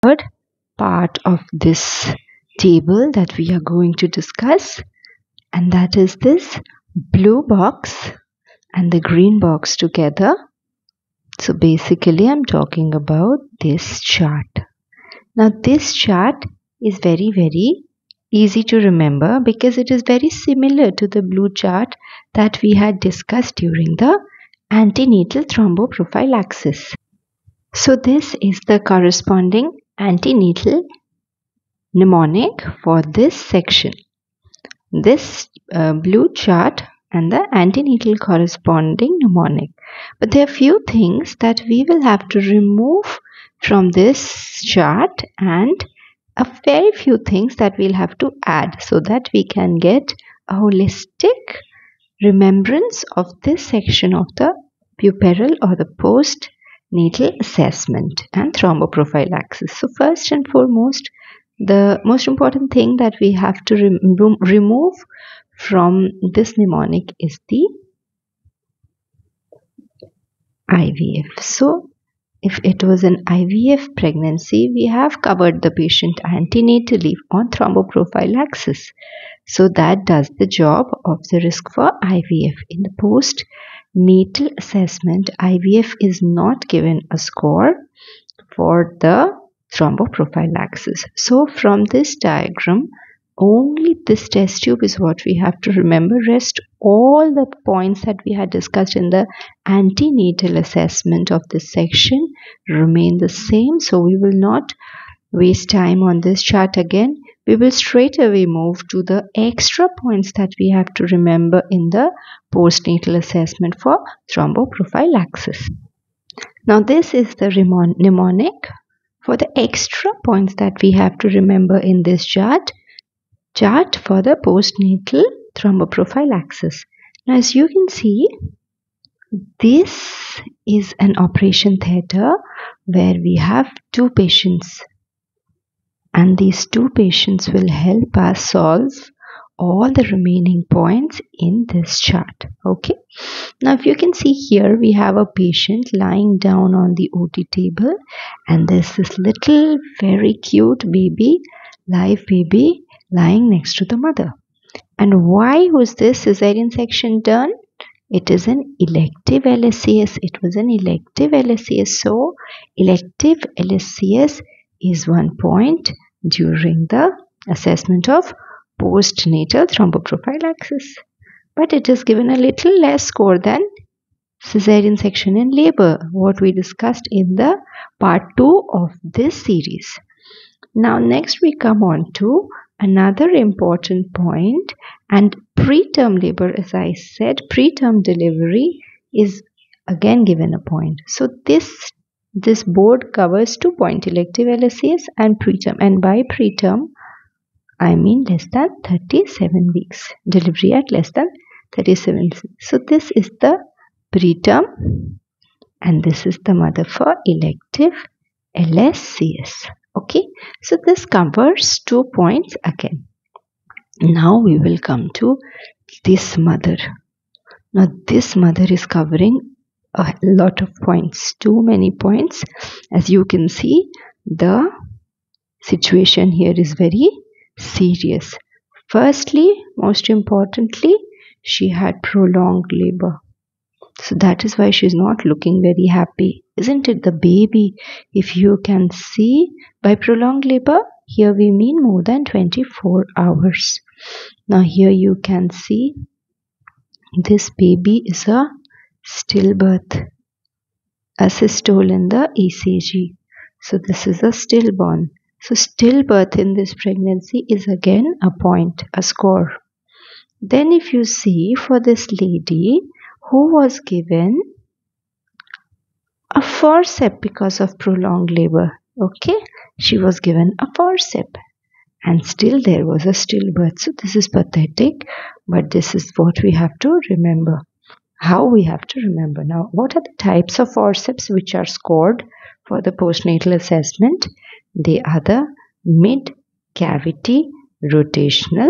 third part of this table that we are going to discuss, and that is this blue box and the green box together. So basically I'm talking about this chart. Now this chart is very easy to remember because it is very similar to the blue chart that we had discussed during the antenatal thromboprophylaxis. So this is the corresponding antenatal mnemonic for this section. This blue chart and the antenatal corresponding mnemonic. But there are few things that we will have to remove from this chart and a very few things that we'll have to add so that we can get a holistic remembrance of this section of the puerperal or the postnatal assessment and thromboprophylaxis. So first and foremost, the most important thing that we have to remove from this mnemonic is the IVF. So if it was an IVF pregnancy, we have covered the patient antenatally on thromboprophylaxis. So that does the job of the risk for IVF. In the postnatal assessment, IVF is not given a score for the thromboprophylaxis. So from this diagram, only this test tube is what we have to remember. Rest all the points that we had discussed in the antenatal assessment of this section remain the same. So we will not waste time on this chart again. We will straight away move to the extra points that we have to remember in the postnatal assessment for thromboprophylaxis. Now this is the mnemonic for the extra points that we have to remember in this chart for the postnatal thromboprophylaxis. Now as you can see, this is an operation theatre where we have two patients, and these two patients will help us solve all the remaining points in this chart. Okay, now if you can see here, we have a patient lying down on the OT table, and there's this little very cute baby, live baby, lying next to the mother. And why was this cesarean section done? It is an elective LSCS. It was an elective LSCS. So elective LSCS is 1 point during the assessment of postnatal thromboprophylaxis. But it is given a little less score than cesarean section in labor, what we discussed in the part 2 of this series. Now next we come on to another important point, and preterm labor, as I said, preterm delivery is again given a point. So this board covers 2 point, elective LSCS and preterm, and by preterm I mean less than 37 weeks, delivery at less than 37 weeks. So this is the preterm and this is the mother for elective LSCS. Okay, so this covers 2 points again. Now we will come to this mother. Now this mother is covering a lot of points, too many points. As you can see, the situation here is very serious. Firstly, most importantly, she had prolonged labor. So that is why she's not looking very happy. Isn't it? The baby, if you can see, by prolonged labor, here we mean more than 24 hours. Now here you can see this baby is a stillbirth, asystole in the ECG. So this is a stillborn. So stillbirth in this pregnancy is again a point, a score. Then if you see for this lady who was given a forceps because of prolonged labor, okay, she was given a forceps and still there was a stillbirth. So this is pathetic, but this is what we have to remember. How we have to remember. Now, what are the types of forceps which are scored for the postnatal assessment? They are the mid-cavity rotational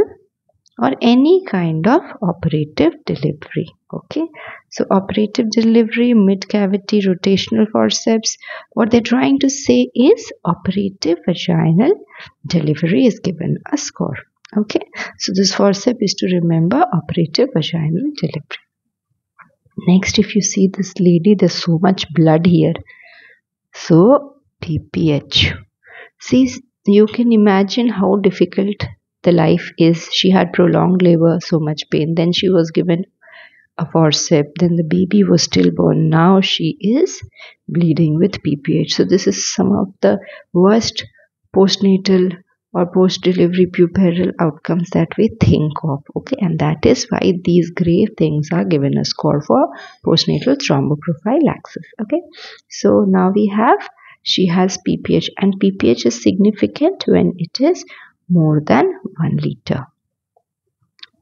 or any kind of operative delivery. Okay, so operative delivery, mid cavity rotational forceps, what they're trying to say is operative vaginal delivery is given a score. Okay, so this forceps is to remember operative vaginal delivery. Next, if you see this lady, there's so much blood here. So PPH. See, you can imagine how difficult the life is. She had prolonged labor, so much pain. Then she was given a forceps. Then the baby was stillborn. Now she is bleeding with PPH. So this is some of the worst postnatal or post-delivery puerperal outcomes that we think of. Okay, and that is why these grave things are given a score for postnatal thromboprophylaxis. Okay, so now we have, she has PPH, and PPH is significant when it is more than 1 liter,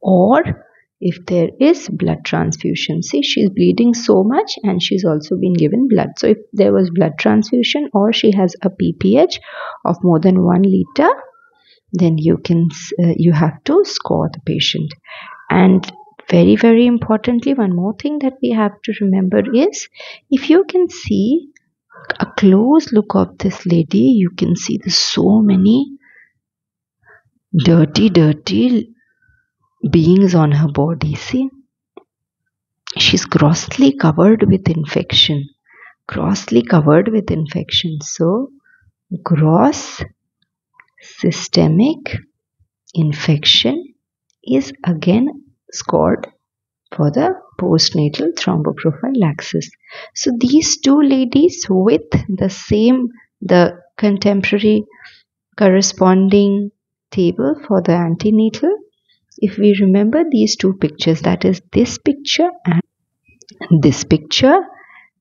or if there is blood transfusion. See, she's bleeding so much and she's also been given blood. So if there was blood transfusion or she has a PPH of more than 1 liter, then you have to score the patient. And very, very importantly, one more thing that we have to remember is, if you can see a close look of this lady, you can see there's so many dirty beings on her body. See, she's grossly covered with infection. So gross systemic infection is again scored for the postnatal thromboprophylaxis. So these two ladies with the contemporary corresponding table for the antenatal, if we remember these two pictures, that is this picture and this picture,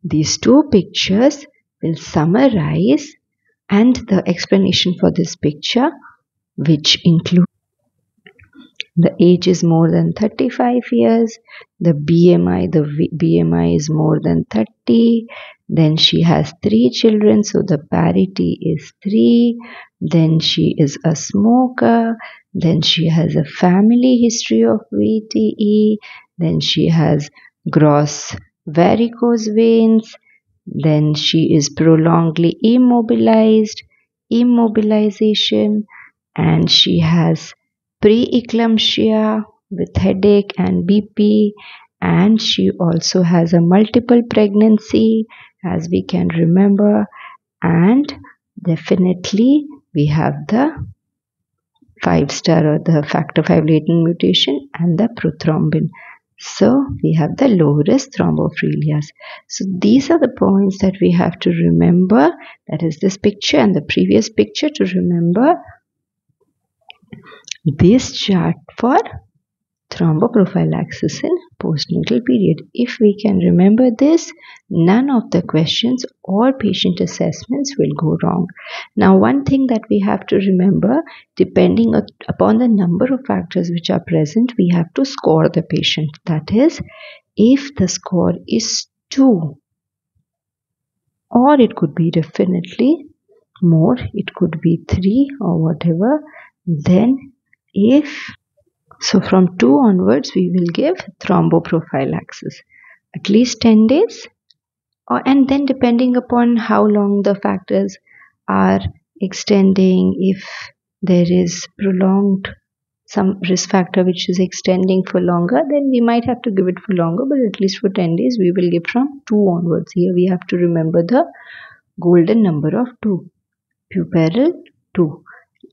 these two pictures will summarize, and the explanation for this picture, which includes the age is more than 35 years, the BMI is more than 30, then she has 3 children, so the parity is 3, then she is a smoker, then she has a family history of VTE, then she has gross varicose veins, then she is prolongedly immobilization, and she has preeclampsia with headache and BP, and she also has a multiple pregnancy, as we can remember, and definitely we have the 5-star or the factor V latent mutation and the prothrombin. So we have the low risk thrombophilias. So these are the points that we have to remember. That is this picture and the previous picture, to remember this chart for thromboprophylaxis in postnatal period. If we can remember this, none of the questions or patient assessments will go wrong. Now, one thing that we have to remember, depending upon the number of factors which are present, we have to score the patient. That is, if the score is 2, or it could be definitely more, it could be 3 or whatever, then so from 2 onwards we will give thromboprophylaxis at least 10 days, and then depending upon how long the factors are extending, if there is prolonged some risk factor which is extending for longer, then we might have to give it for longer, but at least for 10 days we will give from 2 onwards. Here we have to remember the golden number of 2. Puerperal 2.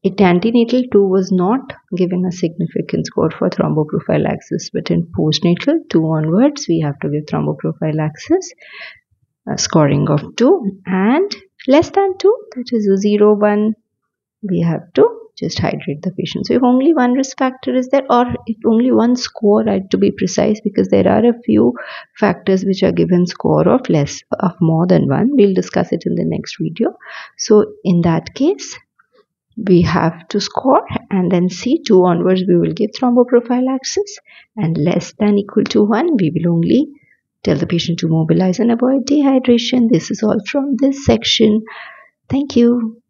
Antenatal 2 was not given a significant score for thromboprophylaxis, but in postnatal 2 onwards we have to give thromboprophylaxis, scoring of 2, and less than 2, that is 0, 1, we have to just hydrate the patient. So if only one risk factor is there, or if only one score, to be precise, because there are a few factors which are given score of more than 1, we'll discuss it in the next video. So in that case we have to score, and then see 2 onwards we will give thromboprophylaxis, and less than equal to 1 we will only tell the patient to mobilize and avoid dehydration. This is all from this section. Thank you.